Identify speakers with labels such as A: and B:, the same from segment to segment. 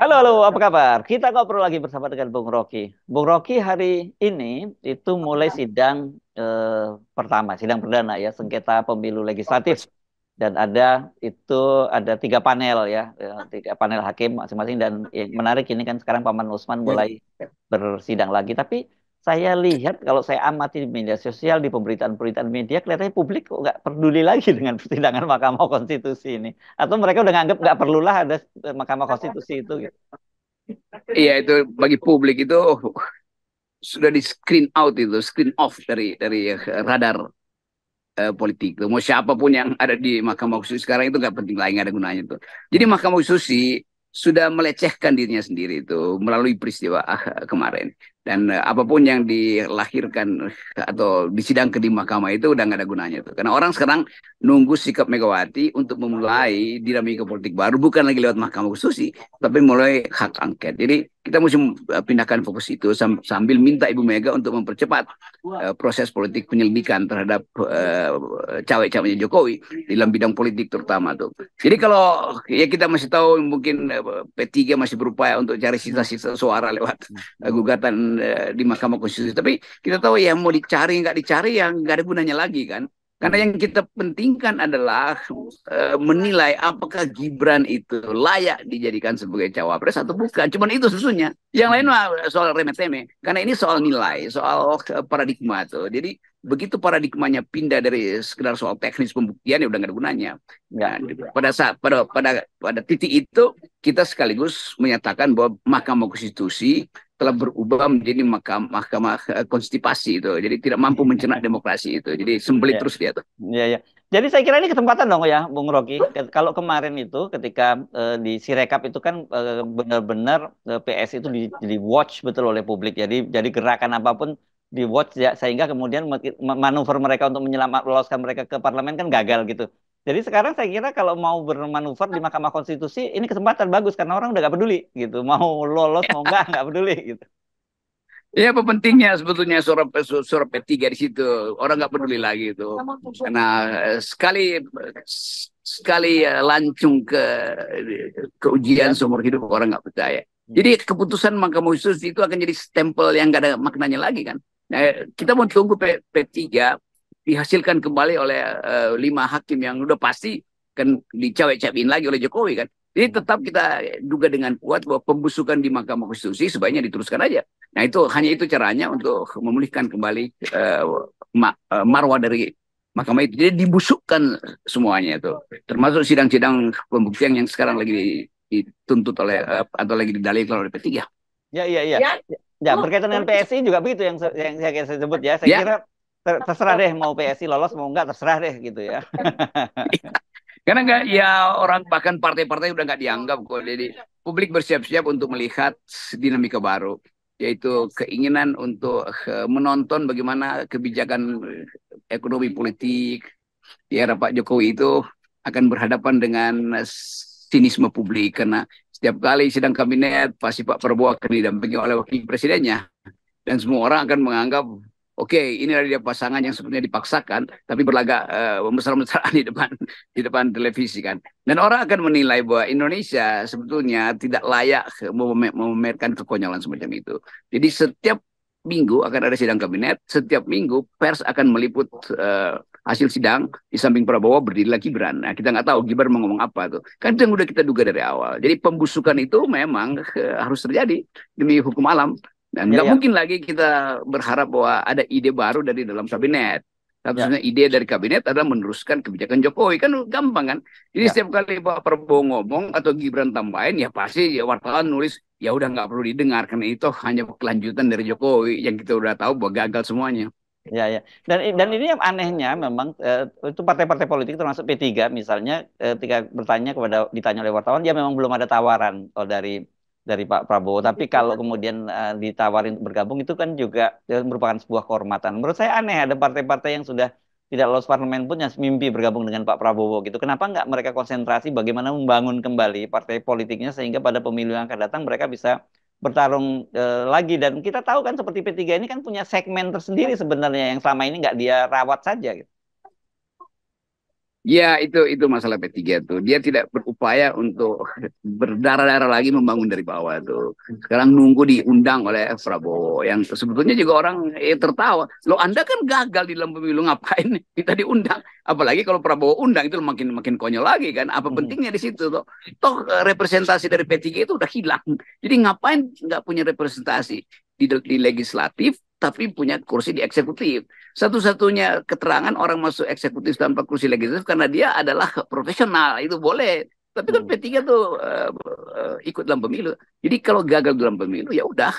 A: Halo, halo, apa kabar? Kita ngobrol lagi bersama dengan Bung Rocky. Bung Rocky hari ini itu mulai sidang pertama, sidang perdana ya, sengketa pemilu legislatif. Dan ada 3 panel ya, 3 panel hakim masing-masing. Dan yang menarik ini kan sekarang Paman Usman mulai bersidang lagi. Tapi saya lihat kalau saya amati di media sosial, di pemberitaan-pemberitaan media, kelihatannya publik kok nggak peduli lagi dengan persidangan Mahkamah Konstitusi ini. Atau mereka udah nganggap nggak perlulah ada Mahkamah Konstitusi itu gitu.
B: Iya itu bagi publik itu sudah di screen out itu, screen off dari radar politik. Mau siapapun yang ada di Mahkamah Konstitusi sekarang itu nggak penting lagi, nggak ada gunanya itu. Jadi Mahkamah Konstitusi sudah melecehkan dirinya sendiri itu melalui peristiwa kemarin. Dan apapun yang dilahirkan atau disidangkan di mahkamah itu udah nggak ada gunanya tuh. Karena orang sekarang nunggu sikap Megawati untuk memulai dinamika politik baru, bukan lagi lewat Mahkamah Konstitusi, tapi mulai hak angket. Jadi kita mesti pindahkan fokus itu sambil minta Ibu Mega untuk mempercepat proses politik penyelidikan terhadap cawe-cawe Jokowi dalam bidang politik terutama tuh. Jadi kalau ya kita masih tahu mungkin P3 masih berupaya untuk cari sisa-sisa suara lewat gugatan di Mahkamah Konstitusi. Tapi kita tahu ya mau dicari nggak dicari yang nggak ada gunanya lagi kan. Karena yang kita pentingkan adalah menilai apakah Gibran itu layak dijadikan sebagai cawapres atau bukan. Cuman itu sesungguhnya. Yang lain mah soal remeh-temeh. Karena ini soal nilai, soal paradigma tuh. Jadi begitu paradigmanya pindah dari sekedar soal teknis pembuktian ya udah nggak ada gunanya.
A: Ya,
B: Nah, pada titik itu kita sekaligus menyatakan bahwa Mahkamah Konstitusi telah berubah menjadi mahkamah konstipasi itu. Jadi tidak mampu mencerna demokrasi itu. Jadi sembelit
A: ya,
B: terus dia tuh.
A: ya, ya. Jadi saya kira ini kesempatan dong ya, Bung Rocky. Kalau kemarin itu ketika di Sirekap itu kan benar-benar PS itu di watch betul oleh publik. Jadi gerakan apapun di watch ya, sehingga kemudian manuver mereka untuk loloskan mereka ke parlemen kan gagal gitu. Jadi sekarang saya kira kalau mau bermanuver di Mahkamah Konstitusi ini kesempatan bagus karena orang udah nggak peduli gitu. Mau lolos mau nggak peduli gitu.
B: Ya, apa pentingnya sebetulnya suara P3 di situ? Orang nggak peduli lagi itu. Karena sekali sekali lancung ke ujian seumur hidup orang nggak percaya.
A: Hmm.
B: Jadi keputusan Mahkamah Konstitusi itu akan jadi stempel yang nggak ada maknanya lagi kan. Nah, kita mau tunggu P3 dihasilkan kembali oleh 5 hakim yang udah pasti kan dicawek-cawekin lagi oleh Jokowi kan. Jadi tetap kita duga dengan kuat bahwa pembusukan di Mahkamah Konstitusi sebaiknya diteruskan aja. Nah itu hanya itu caranya untuk memulihkan kembali marwah dari mahkamah itu. Jadi dibusukkan semuanya itu, termasuk sidang-sidang pembuktian yang sekarang lagi dituntut oleh atau lagi didalilkan oleh P3.
A: Ya, iya, iya.
B: Ya,
A: Ya, berkaitan dengan PSI juga begitu yang saya sebut ya. Saya
B: ya.
A: kira terserah deh mau PSI lolos mau enggak terserah deh gitu ya.
B: Karena nggak ya orang bahkan partai-partai udah nggak dianggap kok. Jadi publik bersiap-siap untuk melihat dinamika baru, yaitu keinginan untuk menonton bagaimana kebijakan ekonomi politik di era Pak Jokowi itu akan berhadapan dengan sinisme publik karena setiap kali sidang kabinet pasti Pak Prabowo akan didampingi oleh wakil presidennya dan semua orang akan menganggap oke, ini adalah dia pasangan yang sebenarnya dipaksakan tapi berlagak besar-besaran di depan televisi kan. Dan orang akan menilai bahwa Indonesia sebetulnya tidak layak memamerkan kekonyolan semacam itu. Jadi setiap minggu akan ada sidang kabinet, setiap minggu pers akan meliput hasil sidang, di samping Prabowo berdirilah Gibran. Nah, kita nggak tahu Gibran mau ngomong apa tuh. Kan itu yang udah kita duga dari awal. Jadi pembusukan itu memang harus terjadi demi hukum alam. Dan
A: Ya,
B: nggak
A: ya,
B: mungkin lagi kita berharap bahwa ada ide baru dari dalam kabinet.
A: ya,
B: Satu-satunya ide dari kabinet adalah meneruskan kebijakan Jokowi. Kan gampang kan? Jadi
A: ya.
B: setiap kali Pak Prabowo ngomong atau Gibran tambahin, ya pasti ya wartawan nulis, ya udah nggak perlu didengar. Karena itu hanya kelanjutan dari Jokowi yang kita udah tahu bahwa gagal semuanya.
A: Ya, ya. Dan ini yang anehnya memang itu partai-partai politik termasuk P3 misalnya ketika ditanya oleh wartawan ya memang belum ada tawaran dari Pak Prabowo. Tapi kalau kemudian ditawarin untuk bergabung itu kan juga merupakan sebuah kehormatan. Menurut saya aneh ada partai-partai yang sudah tidak lolos parlemen pun yang mimpi bergabung dengan Pak Prabowo gitu. Kenapa nggak mereka konsentrasi bagaimana membangun kembali partai politiknya sehingga pada pemilu yang akan datang mereka bisa bertarung lagi. Dan kita tahu kan seperti P3 ini kan punya segmen tersendiri sebenarnya yang selama ini nggak dia rawat saja gitu.
B: Ya, itu masalah P3 tuh. Dia tidak berupaya untuk berdarah-darah lagi membangun dari bawah tuh. Sekarang nunggu diundang oleh Prabowo. Yang sebetulnya juga orang tertawa. Loh, Anda kan gagal di dalam pemilu, ngapain kita diundang? Apalagi kalau Prabowo undang itu makin makin konyol lagi kan. Apa pentingnya di situ toh? Toh representasi dari P3 itu udah hilang. Jadi ngapain nggak punya representasi di legislatif tapi punya kursi di eksekutif. Satu-satunya keterangan orang masuk eksekutif tanpa kursi legislatif karena dia adalah profesional, itu boleh. Tapi kan P3 tuh ikut dalam pemilu. Jadi kalau gagal dalam pemilu ya udah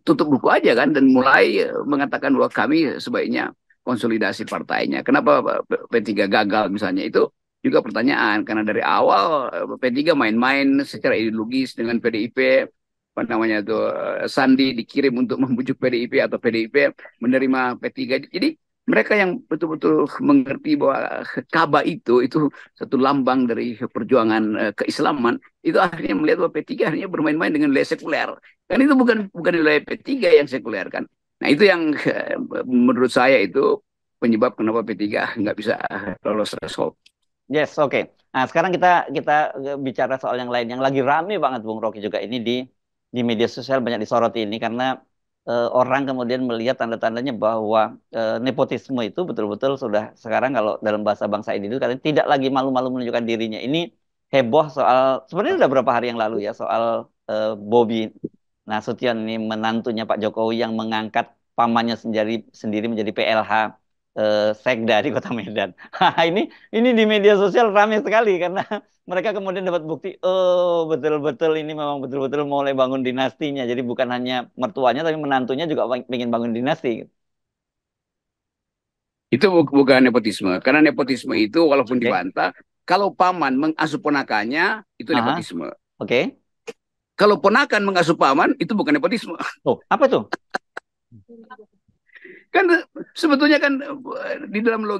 B: tutup buku aja kan dan mulai mengatakan bahwa kami sebaiknya konsolidasi partainya. Kenapa P3 gagal misalnya itu juga pertanyaan karena dari awal P3 main-main secara ideologis dengan PDIP, apa namanya tuh, Sandi dikirim untuk membujuk PDIP atau PDIP menerima P3. Jadi mereka yang betul-betul mengerti bahwa Ka'bah itu satu lambang dari perjuangan keislaman, itu akhirnya melihat bahwa P3 akhirnya bermain-main dengan nilai sekuler. Kan itu bukan wilayah P3 yang sekuler kan. Nah itu yang menurut saya itu penyebab kenapa P3 nggak bisa lolos threshold.
A: Yes, oke. Nah, sekarang kita kita bicara soal yang lain yang lagi rame banget Bung Rocky juga ini di media sosial banyak disoroti ini karena orang kemudian melihat tanda-tandanya bahwa nepotisme itu betul-betul sudah sekarang kalau dalam bahasa bangsa ini itu katanya tidak lagi malu-malu menunjukkan dirinya. Ini heboh soal sebenarnya udah berapa hari yang lalu ya soal Bobi Nasution ini menantunya Pak Jokowi yang mengangkat pamannya sendiri menjadi PLH Sekda di Kota Medan. Ini di media sosial ramai sekali karena mereka kemudian dapat bukti, oh betul-betul ini memang betul-betul mulai bangun dinastinya. Jadi bukan hanya mertuanya tapi menantunya juga ingin bangun dinasti.
B: Itu bukan nepotisme. Karena nepotisme itu walaupun
A: Oke.
B: dibantah, kalau paman mengasuh ponakannya, itu
A: Aha,
B: nepotisme.
A: oke.
B: Kalau ponakan mengasuh paman, itu bukan nepotisme.
A: Oh, apa tuh?
B: Kan sebetulnya kan di dalam
A: Oh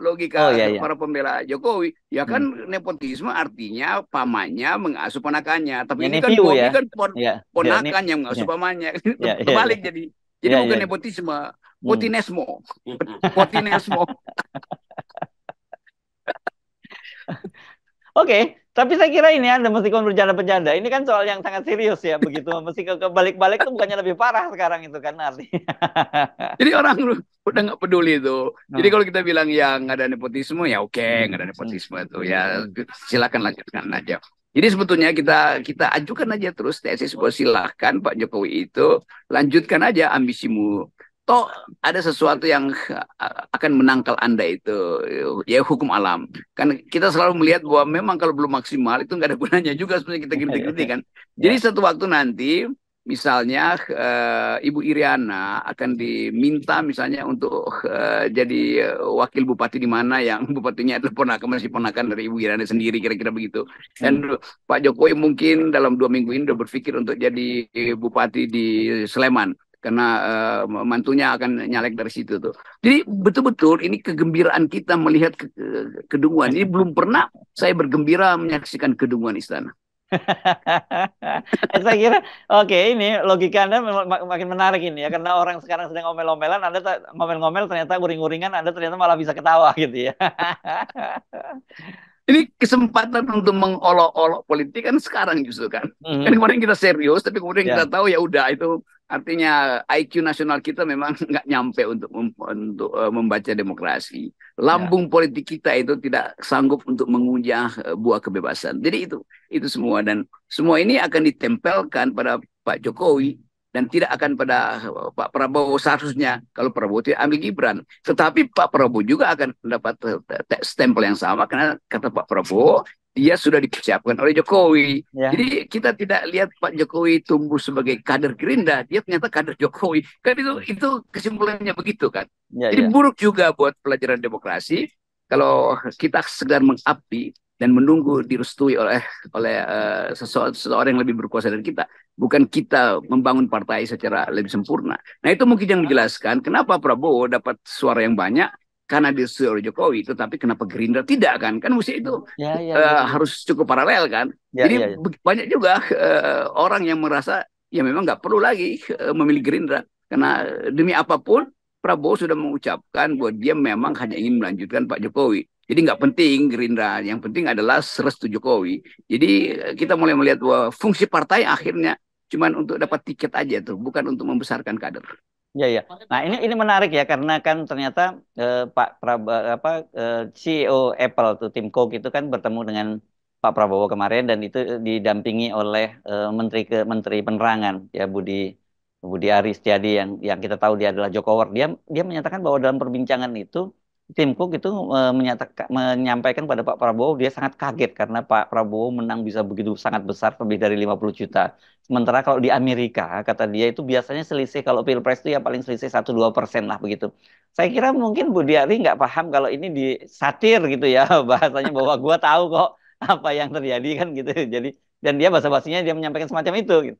B: logika
A: iya iya.
B: para pembela Jokowi, ya kan
A: Hmm.
B: nepotisme artinya pamannya mengasuh ponakannya. Tapi
A: Ya
B: ini kan
A: nephew ya.
B: Bobby kan
A: Ya, ya ini
B: ponakan yang
A: ya
B: mengasuh pamannya.
A: ya ya ya.
B: Kebalik jadi. Jadi
A: Ya
B: bukan
A: ya.
B: nepotisme,
A: Hmm.
B: potinesmo. Potinesmo.
A: Oke, tapi saya kira ini Anda meskipun bercanda-bercanda, ini kan soal yang sangat serius ya, begitu mesti ke balik-balik itu bukannya lebih parah sekarang itu kan artinya.
B: Jadi orang udah nggak peduli itu. Jadi
A: Hmm,
B: kalau kita bilang yang ada nepotisme ya oke, nggak ada
A: hmm,
B: nepotisme itu ya
A: hmm.
B: silakan lanjutkan aja. Jadi sebetulnya kita kita ajukan aja terus tesis bahwa silahkan Pak Jokowi itu lanjutkan aja ambisimu. Toh ada sesuatu yang akan menangkal Anda itu ya hukum alam. Kan kita selalu melihat bahwa memang kalau belum maksimal itu nggak ada gunanya juga sebenarnya kita kritik-kritik kan. Jadi
A: Ya.
B: satu waktu nanti misalnya Ibu Iriana akan diminta misalnya untuk jadi wakil bupati di mana yang bupatinya adalah ponakan masih ponakan dari Ibu Iriana sendiri kira-kira begitu.
A: Hmm.
B: Dan Pak Jokowi mungkin dalam 2 minggu ini udah berpikir untuk jadi bupati di Sleman karena mantunya akan nyalek dari situ tuh. Jadi betul-betul ini kegembiraan kita melihat kedunguan. Ini belum pernah saya bergembira menyaksikan kedunguan istana.
A: Saya kira oke ini logika Anda makin menarik ini ya karena orang sekarang sedang ngomel-ngomelan Anda ngomel-ngomel ternyata uring-uringan Anda ternyata malah bisa ketawa gitu ya.
B: Ini kesempatan untuk mengolok-olok politik kan sekarang justru kan. Kan
A: Mhm.
B: kemarin kita serius, tapi kemudian kita
A: Ya,
B: tahu ya udah itu artinya IQ nasional kita memang nggak nyampe untuk membaca demokrasi.
A: ya.
B: Lambung politik kita itu tidak sanggup untuk mengunyah buah kebebasan. Jadi itu semua dan semua ini akan ditempelkan pada Pak Jokowi dan tidak akan pada Pak Prabowo seharusnya kalau Prabowo tidak ambil Gibran. Tetapi Pak Prabowo juga akan mendapat stempel yang sama karena kata Pak Prabowo dia sudah dipersiapkan oleh Jokowi.
A: Ya,
B: Jadi kita tidak lihat Pak Jokowi tumbuh sebagai kader Gerindra, dia ternyata kader Jokowi. Kan itu kesimpulannya begitu kan.
A: ya,
B: Jadi
A: ya.
B: buruk juga buat pelajaran demokrasi kalau kita sekedar mengabdi dan menunggu direstui oleh seseorang yang lebih berkuasa dari kita, bukan kita membangun partai secara lebih sempurna. Nah itu mungkin yang menjelaskan kenapa Prabowo dapat suara yang banyak karena direstui oleh Jokowi, tetapi kenapa Gerindra tidak kan? Kan mesti itu
A: Ya, ya, ya, ya.
B: harus cukup paralel kan.
A: Ya,
B: Jadi
A: ya, ya.
B: banyak juga orang yang merasa ya memang nggak perlu lagi memilih Gerindra karena demi apapun Prabowo sudah mengucapkan bahwa dia memang hanya ingin melanjutkan Pak Jokowi. Jadi nggak penting Gerindra, yang penting adalah restu Jokowi. Jadi kita mulai melihat bahwa fungsi partai akhirnya cuman untuk dapat tiket aja tuh, bukan untuk membesarkan kader.
A: Ya, ya. Nah, ini menarik ya karena kan ternyata Pak CEO Apple tuh Tim Cook itu kan bertemu dengan Pak Prabowo kemarin dan itu didampingi oleh Menteri Penerangan ya Budi Budi Aris Setiadi yang kita tahu dia adalah Jokower. Dia menyatakan bahwa dalam perbincangan itu Tim Cook itu menyampaikan pada Pak Prabowo dia sangat kaget karena Pak Prabowo menang bisa begitu sangat besar lebih dari 50 juta. Sementara kalau di Amerika, kata dia itu biasanya selisih kalau Pilpres itu ya paling selisih 1-2% lah begitu. Saya kira mungkin Budi Ari nggak paham kalau ini disatir gitu ya bahasanya bahwa gua tahu kok apa yang terjadi kan gitu. Jadi dan dia basa-basinya dia menyampaikan semacam itu gitu.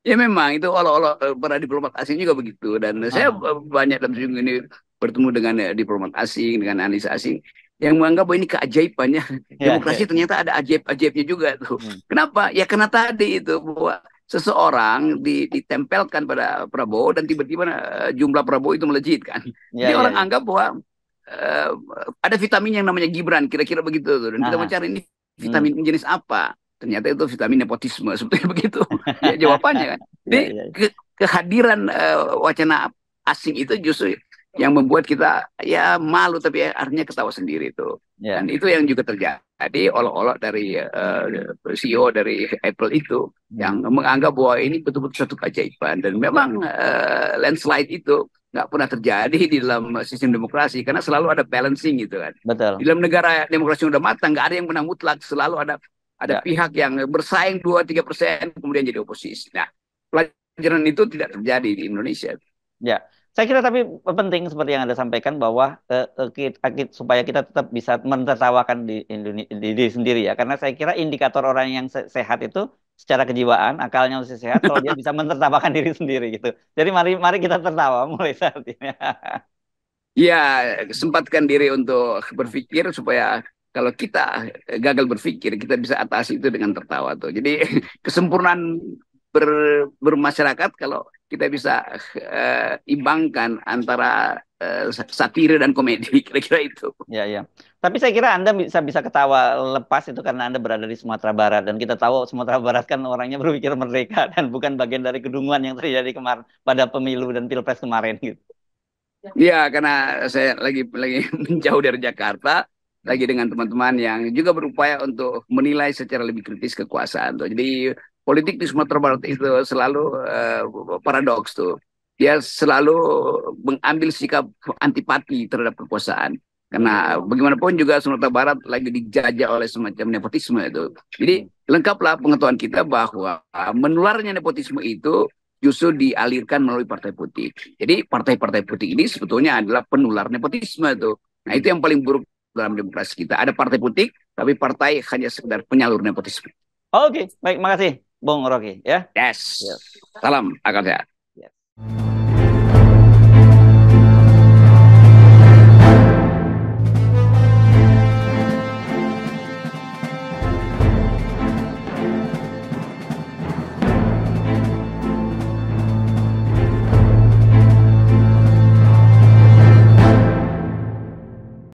B: Ya memang itu olah-olah para diplomat asing juga begitu. Dan saya
A: Ah,
B: banyak dalam sejauh ini bertemu dengan diplomat asing, dengan analis asing yang menganggap bahwa ini keajaibannya
A: ya,
B: demokrasi
A: ya.
B: ternyata ada ajaib-ajaibnya juga tuh.
A: Hmm.
B: Kenapa? Ya karena tadi itu bahwa seseorang ditempelkan pada Prabowo dan tiba-tiba jumlah Prabowo itu melejit kan. Jadi
A: Ya, ya,
B: orang
A: ya.
B: anggap bahwa eh, ada vitamin yang namanya Gibran, kira-kira begitu tuh. Dan kita
A: Aha.
B: mencari ini
A: Hmm.
B: vitamin jenis apa? Ternyata itu vitamin nepotisme, sebetulnya begitu. Ya jawabannya kan.
A: Ya,
B: Jadi
A: ya,
B: kehadiran wacana asing itu justru yang membuat kita ya malu tapi artinya ketawa sendiri itu. Dan
A: ya.
B: itu yang juga terjadi olok-olok dari CEO dari Apple itu
A: Hmm.
B: yang menganggap bahwa ini betul-betul suatu keajaiban dan
A: Ya,
B: memang landslide itu nggak pernah terjadi di dalam sistem demokrasi karena selalu ada balancing gitu kan. Di
A: betul.
B: dalam negara demokrasi yang udah matang nggak ada yang menang mutlak, selalu ada
A: Ya.
B: pihak yang bersaing 2-3% kemudian jadi oposisi. Nah, pelajaran itu tidak terjadi di Indonesia.
A: Ya, saya kira tapi penting seperti yang Anda sampaikan bahwa supaya kita tetap bisa menertawakan di Indonesia di diri sendiri ya, karena saya kira indikator orang yang sehat itu secara kejiwaan akalnya masih sehat kalau dia bisa menertawakan diri sendiri gitu. Jadi mari mari kita tertawa mulai saat ini.
B: Ya, sempatkan diri untuk berpikir supaya kalau kita gagal berpikir, kita bisa atasi itu dengan tertawa tuh. Jadi kesempurnaan ber, bermasyarakat kalau kita bisa imbangkan antara satire dan komedi, kira-kira itu.
A: Ya, ya. Tapi saya kira Anda bisa ketawa lepas itu karena Anda berada di Sumatera Barat dan kita tahu Sumatera Barat kan orangnya berpikir merdeka dan bukan bagian dari kedunguan yang terjadi kemarin pada pemilu dan Pilpres kemarin gitu.
B: Ya, karena saya lagi menjauh dari Jakarta, lagi dengan teman-teman yang juga berupaya untuk menilai secara lebih kritis kekuasaan tuh. Jadi politik di Sumatera Barat itu selalu paradoks tuh. Dia selalu mengambil sikap antipati terhadap kekuasaan. Karena bagaimanapun juga Sumatera Barat lagi dijajah oleh semacam nepotisme itu. Jadi lengkaplah pengetahuan kita bahwa menularnya nepotisme itu justru dialirkan melalui partai politik. Jadi partai-partai politik ini sebetulnya adalah penular nepotisme tuh. Nah itu yang paling buruk dalam demokrasi kita. Ada partai politik, tapi partai hanya sekedar penyalur nepotisme.
A: Oke, baik, makasih, Bung Rocky ya.
B: Yes.
A: Yes.
B: Salam akal sehat.
A: Yes.